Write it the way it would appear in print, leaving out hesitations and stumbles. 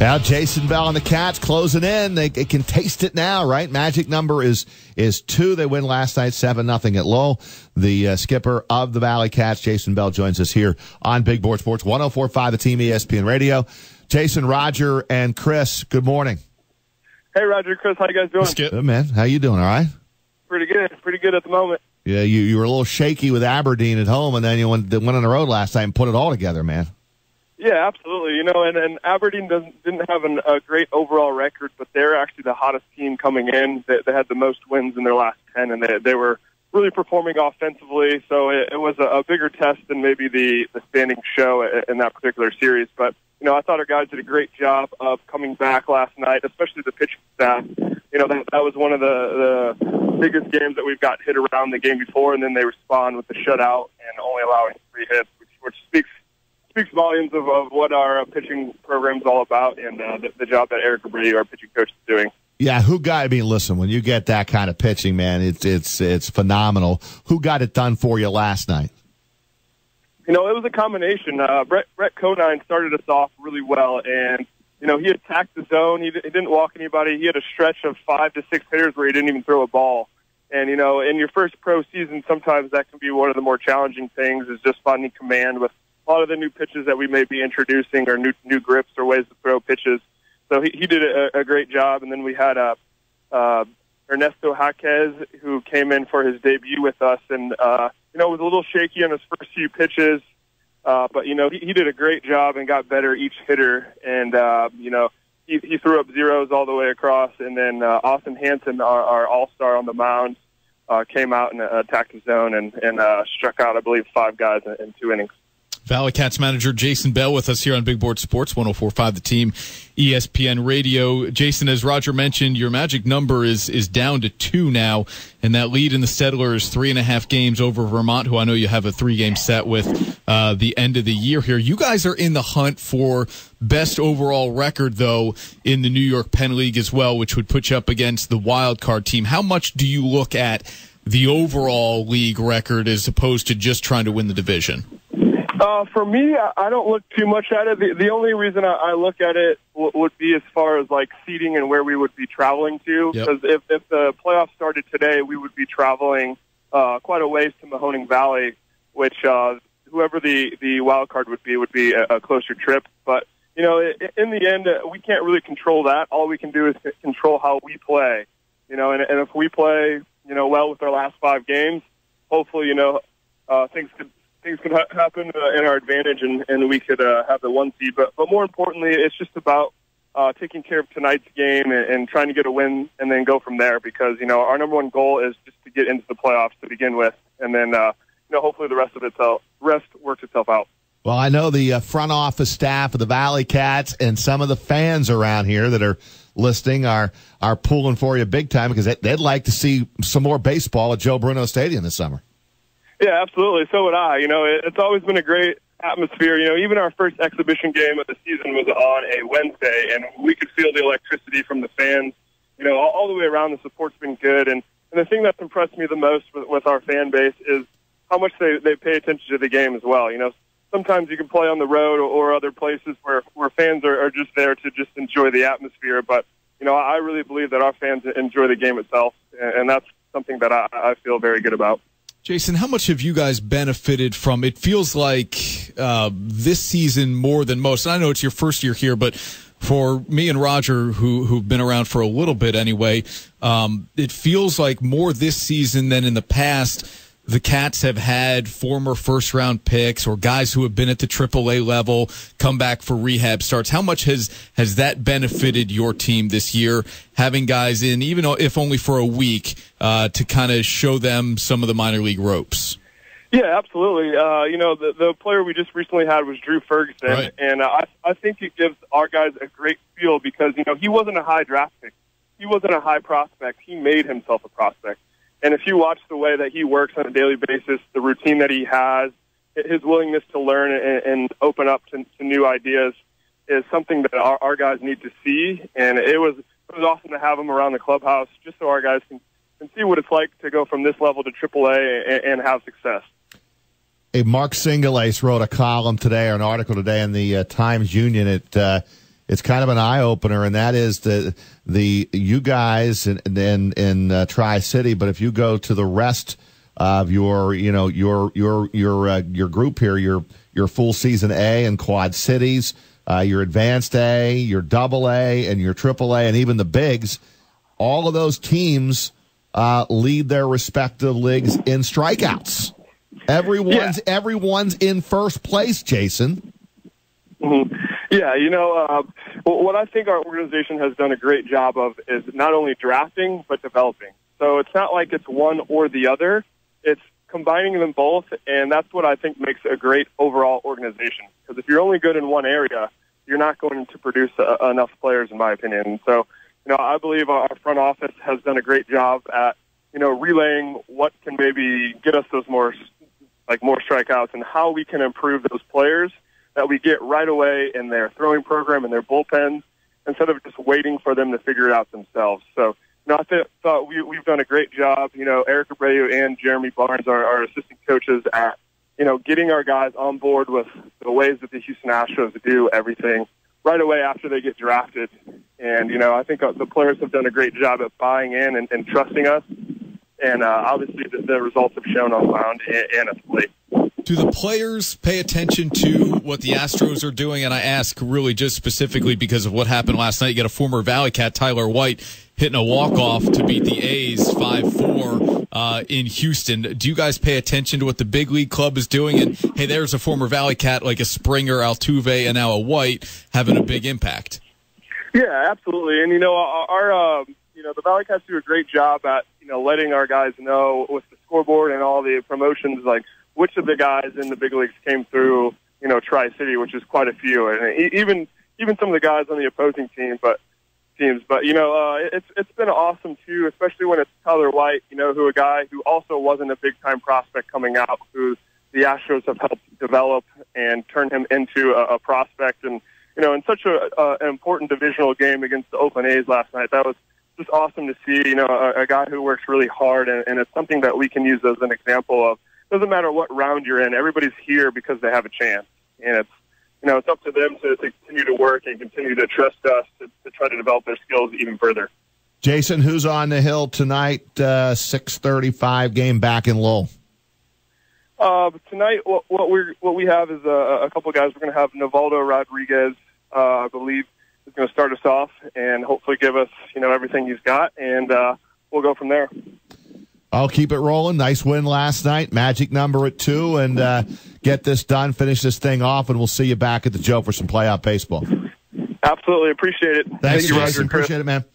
Now, Jason Bell and the Cats closing in. They can taste it now, right? Magic number is 2. They win last night 7-0 at Lowell. The skipper of the ValleyCats, Jason Bell, joins us here on Big Board Sports 104.5, the Team ESPN Radio. Jason, Roger, and Chris, good morning. Hey, Roger, Chris, how you guys doing? Good, man. How you doing, all right? Pretty good at the moment. Yeah, you were a little shaky with Aberdeen at home, and then you went on the road last night and put it all together, man. Yeah, absolutely. And Aberdeen didn't have a great overall record, but they're actually the hottest team coming in. They had the most wins in their last 10, and they were really performing offensively. So it was a bigger test than maybe the standing show in that particular series. But, I thought our guys did a great job of coming back last night, especially the pitching staff. That was one of the biggest games that we've got hit around the game before, and then they respond with the shutout and only allowing 3 hits, which speaks volumes of what our pitching program is all about and the job that Eric Brady, our pitching coach, is doing. Yeah, listen, when you get that kind of pitching, man, it's phenomenal. Who got it done for you last night? It was a combination. Brett Conine started us off really well, and, he attacked the zone. He didn't walk anybody. He had a stretch of 5 to 6 hitters where he didn't even throw a ball. And, in your first pro season, sometimes that can be one of the more challenging things is just finding command with a lot of the new pitches that we may be introducing or new grips or ways to throw pitches. So he did a great job. And then we had Ernesto Jaquez, who came in for his debut with us and, was a little shaky on his first few pitches. But, he did a great job and got better each hitter. And, he threw up zeros all the way across. And then Austin Hansen, our all-star on the mound, came out and attacked the zone and struck out, I believe, 5 guys in 2 innings. ValleyCats manager Jason Bell with us here on Big Board Sports 104.5, the Team ESPN Radio. Jason, as Roger mentioned, your magic number is down to 2 now, and that lead in the Settlers 3.5 games over Vermont, who I know you have a 3-game set with the end of the year here. You guys are in the hunt for best overall record, though, in the New York Penn League as well, which would put you up against the wild card team. How much do you look at the overall league record as opposed to just trying to win the division? For me, I don't look too much at it. The only reason I look at it would be as far as like seeding and where we would be traveling to. Because if the playoffs started today, we would be traveling quite a ways to Mahoning Valley, which whoever the wild card would be a closer trip. But in the end, we can't really control that. All we can do is control how we play. And if we play well with our last 5 games, hopefully things could happen in our advantage, and we could have the 1 seed. But more importantly, it's just about taking care of tonight's game and trying to get a win and then go from there because, our number 1 goal is just to get into the playoffs to begin with. And then, hopefully the rest works itself out. Well, I know the front office staff of the ValleyCats and some of the fans around here that are listening are pulling for you big time because they'd like to see some more baseball at Joe Bruno Stadium this summer. Yeah, absolutely. So would I. It's always been a great atmosphere. Even our first exhibition game of the season was on a Wednesday, and we could feel the electricity from the fans. All the way around, the support's been good. And the thing that's impressed me the most with our fan base is how much they pay attention to the game as well. Sometimes you can play on the road or other places where fans are just there to just enjoy the atmosphere. But, I really believe that our fans enjoy the game itself, and that's something that I feel very good about. Jason, how much have you guys benefited from, it feels like this season more than most, and I know it's your first year here, but for me and Roger, who've been around for a little bit anyway, it feels like more this season than in the past, the Cats have had former first-round picks or guys who have been at the AAA level come back for rehab starts. How much has that benefited your team this year, having guys in, even if only for a week, to kind of show them some of the minor league ropes? Yeah, absolutely. The player we just recently had was Drew Ferguson, right. And I think it gives our guys a great feel because, he wasn't a high draft pick. He wasn't a high prospect. He made himself a prospect. And if you watch the way that he works on a daily basis, the routine that he has, his willingness to learn and open up to new ideas is something that our guys need to see. And it was awesome to have him around the clubhouse just so our guys can see what it's like to go from this level to AAA and have success. Hey, Mark Singulace wrote a column today or an article today in the Times-Union. it's kind of an eye opener, and that is the you guys in Tri-City. But if you go to the rest of your group here, your full season A and Quad Cities, your Advanced A, your Double A, and your Triple A, and even the Bigs, all of those teams lead their respective leagues in strikeouts. Everyone's in first place, Jason. Mm-hmm. Yeah, what I think our organization has done a great job of is not only drafting, but developing. So it's not like it's one or the other. It's combining them both, and that's what I think makes a great overall organization. Because if you're only good in one area, you're not going to produce enough players, in my opinion. And so, I believe our front office has done a great job at, relaying what can maybe get us those more strikeouts and how we can improve those players that we get right away in their throwing program and their bullpens instead of just waiting for them to figure it out themselves. So, I thought we've done a great job. Eric Abreu and Jeremy Barnes are our assistant coaches at, getting our guys on board with the ways that the Houston Astros do everything right away after they get drafted. And, I think the players have done a great job at buying in and trusting us. And obviously the results have shown on the mound and at the plate. Do the players pay attention to what the Astros are doing? And I ask really just specifically because of what happened last night. You got a former ValleyCat, Tyler White, hitting a walk-off to beat the A's 5-4 in Houston. Do you guys pay attention to what the big league club is doing? And, hey, there's a former ValleyCat like a Springer, Altuve, and now a White having a big impact. Yeah, absolutely. And, our the ValleyCats do a great job at, letting our guys know with the scoreboard and all the promotions, like which of the guys in the big leagues came through, Tri-City, which is quite a few. And even some of the guys on the opposing teams. But it's been awesome too, especially when it's Tyler White, who a guy who also wasn't a big time prospect coming out, who the Astros have helped develop and turn him into a prospect. And in such an important divisional game against the Oakland A's last night, that was just awesome to see. A guy who works really hard, and it's something that we can use as an example of. Doesn't matter what round you're in, everybody's here because they have a chance, and it's it's up to them to continue to work and continue to trust us to try to develop their skills even further. Jason, who's on the hill tonight? 6:35 game back in Lowell. Tonight, what we have is a couple of guys. We're going to have Novaldo Rodriguez, I believe, is going to start us off and hopefully give us everything he's got, and we'll go from there. I'll keep it rolling. Nice win last night. Magic number at 2, and get this done, finish this thing off, and we'll see you back at the Joe for some playoff baseball. Absolutely. Appreciate it. Thank you, Jason. Appreciate it, man.